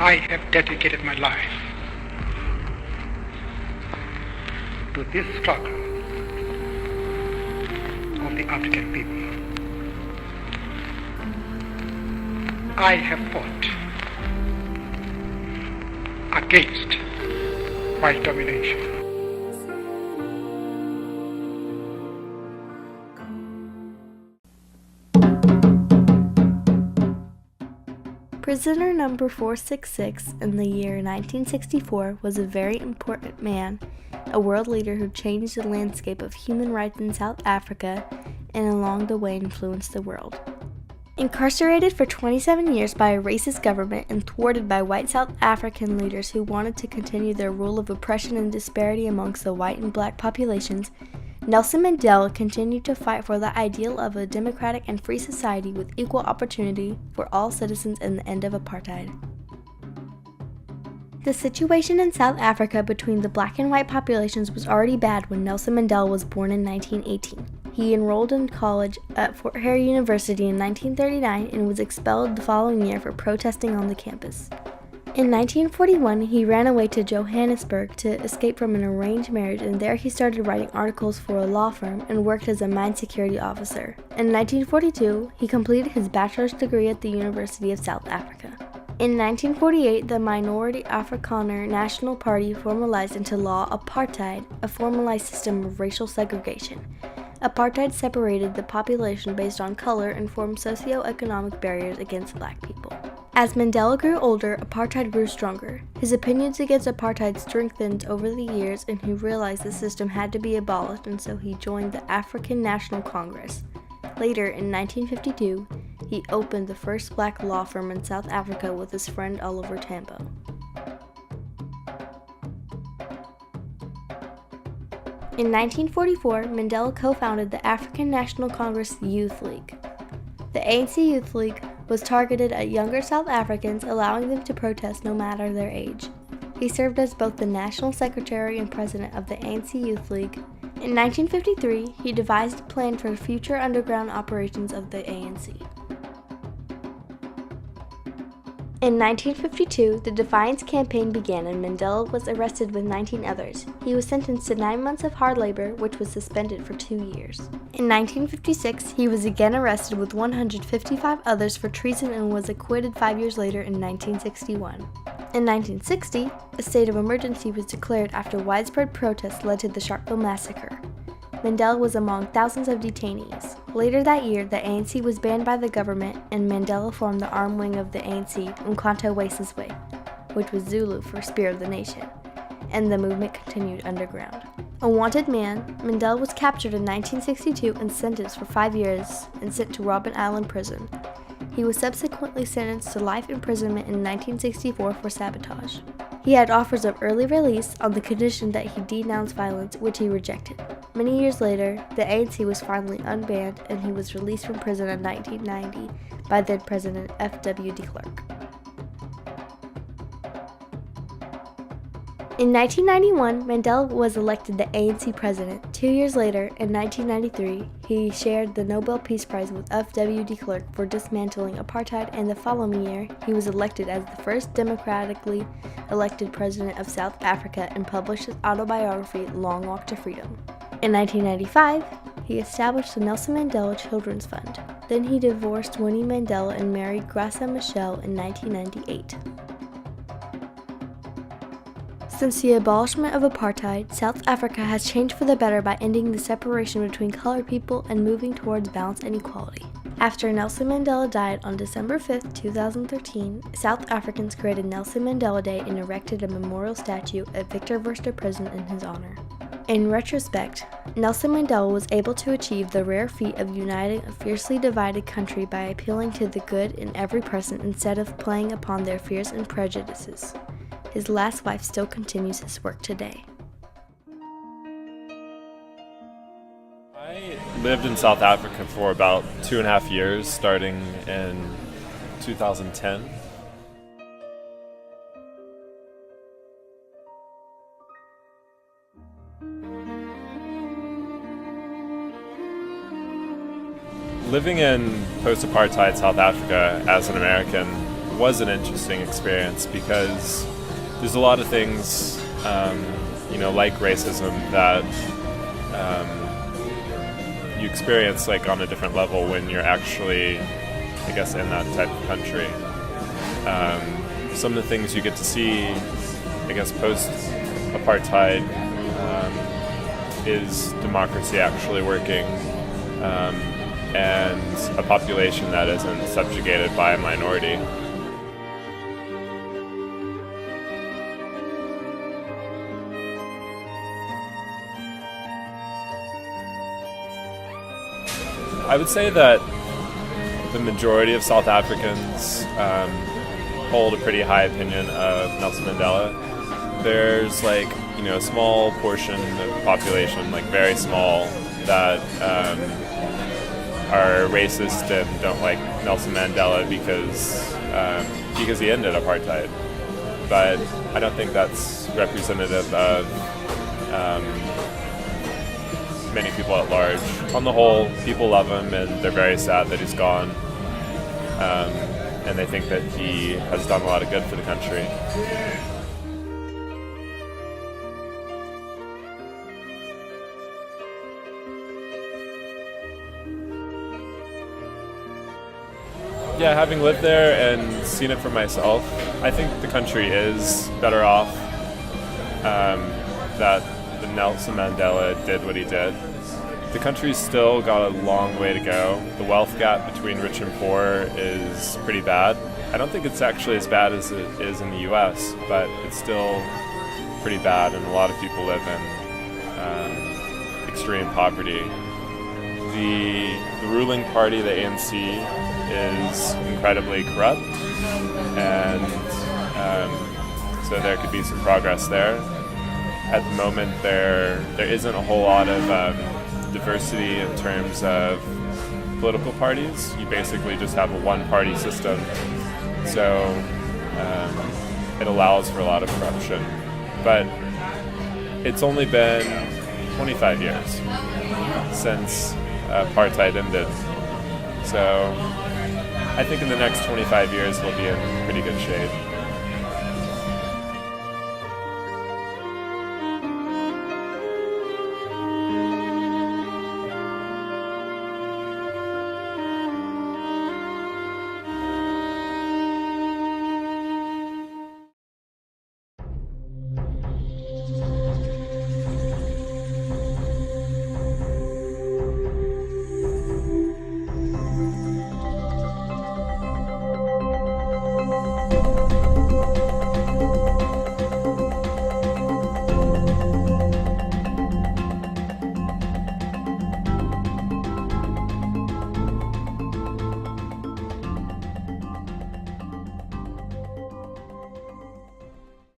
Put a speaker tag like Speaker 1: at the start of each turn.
Speaker 1: I have dedicated my life to this struggle of the African people. I have fought against white domination.
Speaker 2: Prisoner number 466 in the year 1964 was a very important man, a world leader who changed the landscape of human rights in South Africa and along the way influenced the world. Incarcerated for 27 years by a racist government and thwarted by white South African leaders who wanted to continue their rule of oppression and disparity amongst the white and black populations, Nelson Mandela continued to fight for the ideal of a democratic and free society with equal opportunity for all citizens and the end of apartheid. The situation in South Africa between the black and white populations was already bad when Nelson Mandela was born in 1918. He enrolled in college at Fort Hare University in 1939 and was expelled the following year for protesting on the campus. In 1941, he ran away to Johannesburg to escape from an arranged marriage, and there he started writing articles for a law firm and worked as a mine security officer. In 1942, he completed his bachelor's degree at the University of South Africa. In 1948, the Minority Afrikaner National Party formalized into law apartheid, a formalized system of racial segregation. Apartheid separated the population based on color and formed socio-economic barriers against black people. As Mandela grew older, apartheid grew stronger. His opinions against apartheid strengthened over the years, and he realized the system had to be abolished, and so he joined the African National Congress. Later, in 1952, he opened the first black law firm in South Africa with his friend Oliver Tambo. In 1944, Mandela co-founded the African National Congress Youth League. The ANC Youth League was targeted at younger South Africans, allowing them to protest no matter their age. He served as both the National Secretary and President of the ANC Youth League. In 1953, he devised a plan for future underground operations of the ANC. In 1952, the Defiance Campaign began and Mandela was arrested with 19 others. He was sentenced to 9 months of hard labor, which was suspended for 2 years. In 1956, he was again arrested with 155 others for treason and was acquitted 5 years later in 1961. In 1960, a state of emergency was declared after widespread protests led to the Sharpeville massacre. Mandela was among thousands of detainees. Later that year, the ANC was banned by the government, and Mandela formed the arm wing of the ANC, Umkhonto We's Way, which was Zulu for Spear of the Nation, and the movement continued underground. A wanted man, Mandela was captured in 1962 and sentenced for 5 years and sent to Robben Island Prison. He was subsequently sentenced to life imprisonment in 1964 for sabotage. He had offers of early release on the condition that he denounce violence, which he rejected. Many years later, the ANC was finally unbanned and he was released from prison in 1990 by then President F.W. de Klerk. In 1991, Mandela was elected the ANC president. 2 years later, in 1993, he shared the Nobel Peace Prize with F.W. de Klerk for dismantling apartheid, and the following year, he was elected as the first democratically elected president of South Africa and published his autobiography, Long Walk to Freedom. In 1995, he established the Nelson Mandela Children's Fund. Then he divorced Winnie Mandela and married Graça Machel in 1998. Since the abolishment of apartheid, South Africa has changed for the better by ending the separation between colored people and moving towards balance and equality. After Nelson Mandela died on December 5, 2013, South Africans created Nelson Mandela Day and erected a memorial statue at Victor Verster Prison in his honor. In retrospect, Nelson Mandela was able to achieve the rare feat of uniting a fiercely divided country by appealing to the good in every person instead of playing upon their fears and prejudices. His last wife still continues his work today.
Speaker 3: I lived in South Africa for about 2.5 years, starting in 2010. Living in post-apartheid South Africa as an American was an interesting experience because there's a lot of things, like racism that you experience like on a different level when you're actually, I guess, in that type of country. Some of the things you get to see, I guess, post-apartheid is democracy actually working, and a population that isn't subjugated by a minority. I would say that the majority of South Africans hold a pretty high opinion of Nelson Mandela. There's a small portion of the population, very small, that are racist and don't like Nelson Mandela because he ended apartheid. But I don't think that's representative of many people at large. On the whole, people love him and they're very sad that he's gone. And they think that he has done a lot of good for the country. Yeah, having lived there and seen it for myself, I think the country is better off that Nelson Mandela did what he did. The country's still got a long way to go. The wealth gap between rich and poor is pretty bad. I don't think it's actually as bad as it is in the US, but it's still pretty bad, and a lot of people live in extreme poverty. The ruling party, the ANC, is incredibly corrupt, and so there could be some progress there. At the moment, there isn't a whole lot of diversity in terms of political parties. You basically just have a one-party system, so it allows for a lot of corruption. But it's only been 25 years since apartheid ended, so I think in the next 25 years we'll be in pretty good shape.